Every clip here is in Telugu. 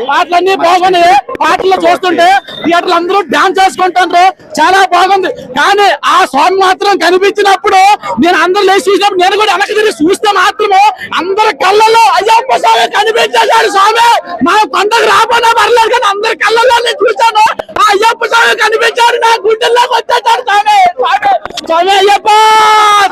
పాటలన్నీ బాగున్నాయి. పాటలు చూస్తుంటే థియేటర్లు అందరూ డాన్స్ చేసుకుంటారు, చాలా బాగుంది. కానీ ఆ సాంగ్ మాత్రం కనిపించినప్పుడు నేను అందరూ లేచి చూసినప్పుడు నేను కూడా వెనక్కి తిరిగి చూస్తే మాత్రము అందరి కళ్ళల్లో అయ్యప్ప స్వామి కనిపించేశాడు. స్వామి మా పంటకు రాబోనా పర్లేదు కానీ అందరి కళ్ళల్లో నేను చూశాను, ఆ అయ్యప్ప స్వామి కనిపించాడు, నా గుండెల్లోకి వచ్చేసాడు. స్వామి స్వామి అయ్యప్ప,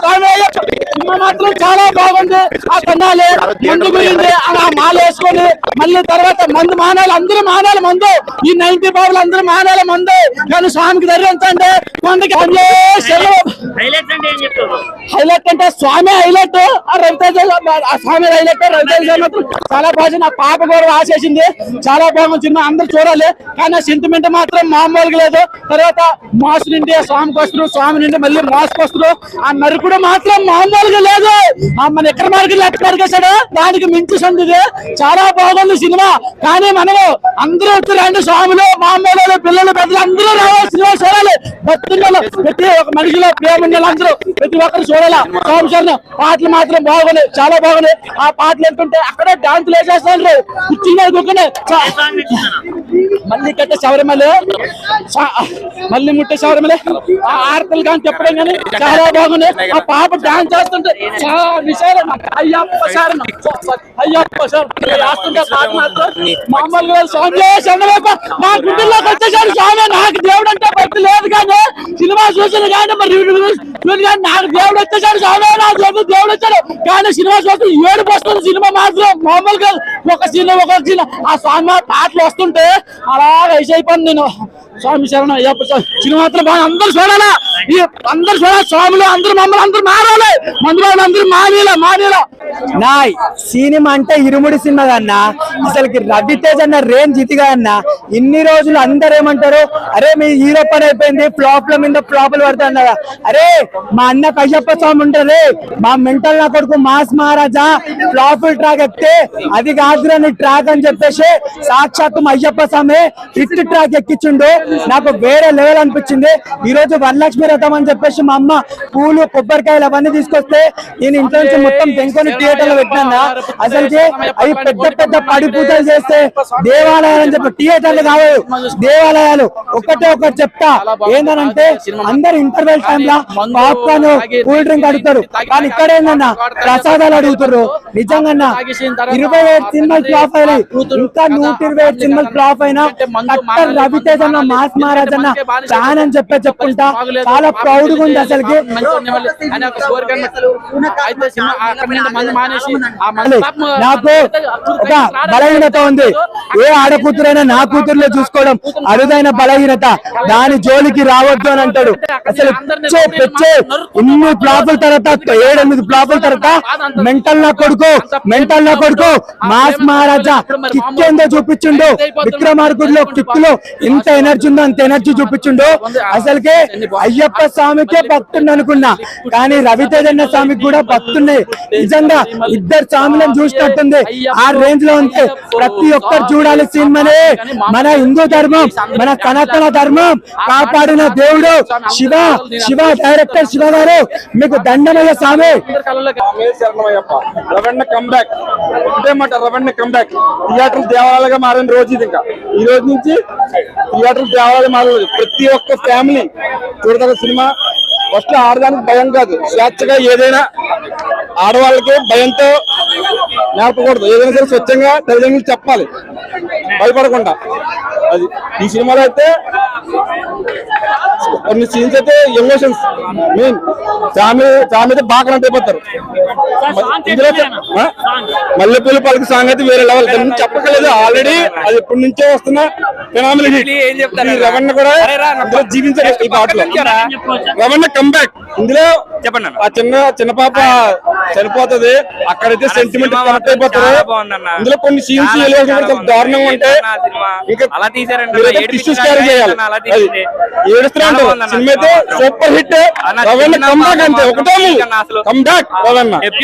స్వామి అయ్యప్ప సినిమా మాత్రం చాలా బాగుంది. ఆ కన్నాలి మందు గురించి అలా మాల వేసుకొని మళ్ళీ తర్వాత మందు మానాలి, అందరూ మానాలి మందు, ఈ 90 బాబులు అందరూ మానాలి మందు. కానీ స్వామికి ధరించండి కొండకి హైలైట్ అంటే స్వామి హైలైట్, రవితేజ స్వామి హైలైట్. రవితేజ మాత్రం చాలా బాగుంది. నా పాప కూడా రాసేసింది, చాలా బాగుంది సినిమా, అందరూ చూడాలి. కానీ సెంటిమెంట్ మాత్రం మామూలుగా లేదు. తర్వాత మాస్ నుండి స్వామికి వస్తారు, స్వామి నుండి మళ్ళీ మాస్కి వస్తారు. ఆ నరుకుడు మాత్రం మామూలుగా లేదు. మన ఎక్కడ మార్కెట్ ఎక్కడ నరికేశాడు, దానికి మించి సందిది. చాలా బాగుంది సినిమా. కానీ మనము అందరూ వచ్చారండి, స్వాములు మామూలు పిల్లలు పెద్దలు అందరూ రావాలి, సినిమా చూడాలి. భక్తులు ప్రతి ఒక్క మనిషిలో ప్రేమ ఉండాలి, అందరూ ప్రతి ఒక్కరు చూడాలి. స్వామి శరణం పాటలు మాత్రం బాగున్నాయి, చాలా బాగున్నాయి. ఆ పాటలు ఏంటంటే అక్కడే డాన్సులు వేసేస్తారు, కూర్చున్నారు కూర్చుని మళ్ళీ కట్టే శబరిమల, మళ్ళీ ముట్టే శబరిమల, ఆ ఆర్తలు కానీ చెప్పడం కానీ చాలా బాగున్నాయి. ఆ పాప డాన్స్ చేస్తుంటే చాలా విషయాలు అయ్యప్ప శరణం అయ్యప్ప శరణం రాస్తుంటే పాట మాత్రం మామూలుగా స్వామి శరణం మా గుండెల్లోకి వచ్చేసాడు. స్వామి నాకు దేవుడు అంటే భక్తి లేదు కానీ సినిమా చూసిన కానీ మరి నాకు దేవుడు వచ్చేసాడు. స్వామి నాకు దేవుడు వచ్చాడు కానీ సినిమా చూస్తే ఏడుపు వస్తుంది. సినిమా మాత్రం మామూలుగా ఒక సినిమా ఆ స్వామి పాటలు వస్తుంటే అలా అయిపోయింది. నేను స్వామి శరణం అయ్యప్ప సినిమా మాత్రం బాగా అందరూ చూడాలా, అందరూ చూడాలి. స్వాములు అందరూ మమ్మల్ని అందరూ మారాలి, మందులో అందరూ మానేలా. నా సినిమా అంటే ఇరుముడి సినిమా అన్నా, అసలుకి రవితేజ అన్న రేంజ్ ఇదిగా అన్న. ఇన్ని రోజులు అందరు ఏమంటారు, అరే మీ హీరో పని అయిపోయింది, ఫ్లాప్ల మీద ఫ్లాపులు పడుతున్నా. అరే మా అన్నకు అయ్యప్ప స్వామి ఉంటది, మా మెంటల్ నా కొడుకు మాస్ మహారాజా ఫ్లాపుల్ ట్రాక్ ఎక్కితే అది కాదురాని ట్రాక్ అని చెప్పేసి సాక్షాత్తు అయ్యప్ప స్వామి హిట్ ట్రాక్ ఎక్కించుండు. నాకు వేరే లెవెల్ అనిపించింది. ఈ రోజు వరలక్ష్మి రథం అని చెప్పేసి మా అమ్మ పూలు కొబ్బరికాయలు అవన్నీ తీసుకొస్తే నేను ఇంట్లో నుంచి మొత్తం తెంకొని థియేటర్ లో పెట్టినా. అసలుకి అవి పెద్ద పెద్ద పడి పూజలు చేస్తే దేవాలయాలు అని చెప్పి థియేటర్లు కావాలి, దేవాలయాలు. ఒకటే ఒకటి చెప్తా ఏంటంటే అందరు ఇంటర్వెల్ టైమ్ లో పాప్కార్న్ కూల్ డ్రింక్ అడుగుతారు, కానీ ఇక్కడ ఏందన్నా ప్రసాదాలు అడుగుతారు. నిజంగా 27 సినిమాలు ఫ్లాప్ అయినాయి, ఇంకా 128 సినిమాలు ఫ్లాప్ అయినా రవితేజ అన్న మాస్ మహారాజ్ అన్న ఫ్యాన్ అని చెప్పుకుంటా చాలా ప్రౌడ్ గా ఉంది. అసలుకి నాకు ఒక బలహీనత ఉంది, ఏ ఆడకూతురైనా నా కూతురులో చూసుకోవడం అరుదైన బలహీనత, దాని జోలికి రావద్దు అని అంటాడు. అసలు ఇన్ని ఫ్లాపుల తర్వాత 7-8 ఫ్లాపుల తర్వాత మెంటల్ నా కొడుకు మాస్ మహారాజా కిక్ ఏందో చూపించిండు. విక్రమార్కుడిలో కిక్ లో ఎంత ఎనర్జీ ఉందో అంత ఎనర్జీ చూపించిండు. అసలుకే అయ్యప్ప స్వామికే భక్తుడు అనుకున్నా, కానీ రవితేజ అన్న స్వామికి కూడా భక్తున్నాయి. నిజంగా ఇద్దరు స్వాములను చూసినట్టుంది. ఆ రేంజ్ లో ఉంటే ప్రతి ఒక్కరు చూడాలి సినిమానే. మన హిందూ ధర్మం, మన సనాతన ధర్మం కాపాడిన దేవుడు శివ డైరెక్టర్ శివ గారు మీకు దండమయ్య స్వామి. థియేటర్ దేవాలయాలుగా మారిన రోజు ఇది. ఇంకా ఈ రోజు నుంచి థియేటర్ దేవాలయాలు మారలేదు. ప్రతి ఒక్క ఫ్యామిలీ చూడదగ్గ సినిమా. ఫస్ట్ ఆడదానికి భయం కాదు, స్వేచ్ఛగా ఏదైనా ఆడవాళ్ళకి భయంతో నేర్పకూడదు. ఏదైనా సరే స్వచ్ఛంగా తల్లిదండ్రులు చెప్పాలి, భయపడకుండా. అది ఈ సినిమాలో అయితే కొన్ని సీన్స్ అయితే ఎమోషన్స్ మెయిన్ ఫ్యామిలీ అయితే బాగా కనెక్ట్ అయిపోతారు. ఇందులో మల్లెపూల పలికి సాంగ్ అయితే వేరే లెవెల్, చెప్పకలేదు. ఆల్రెడీ అది ఎప్పటి నుంచో వస్తున్న ఫినామినల్ హిట్. రవణ కూడా జీవించారు ఈ పాటలో. రవణ కంబ్యాక్ ఇందులో చెప్పండి. ఆ చిన్న పాప చనిపోతుంది, అక్కడైతే సెంటిమెంట్ కనెక్ట్ అయిపోతారు. ఇందులో కొన్ని సీన్స్ దారుణంగా ఉంటాయి. ఇంకా టిష్యూస్ క్యారీ చేయాలి. ఏడుస్తున్నా సినిమా అయితే సూపర్ హిట్. రవణ కంబ్యాక్ అంతే, ఒకటే కంబ్యాక్ రవణ.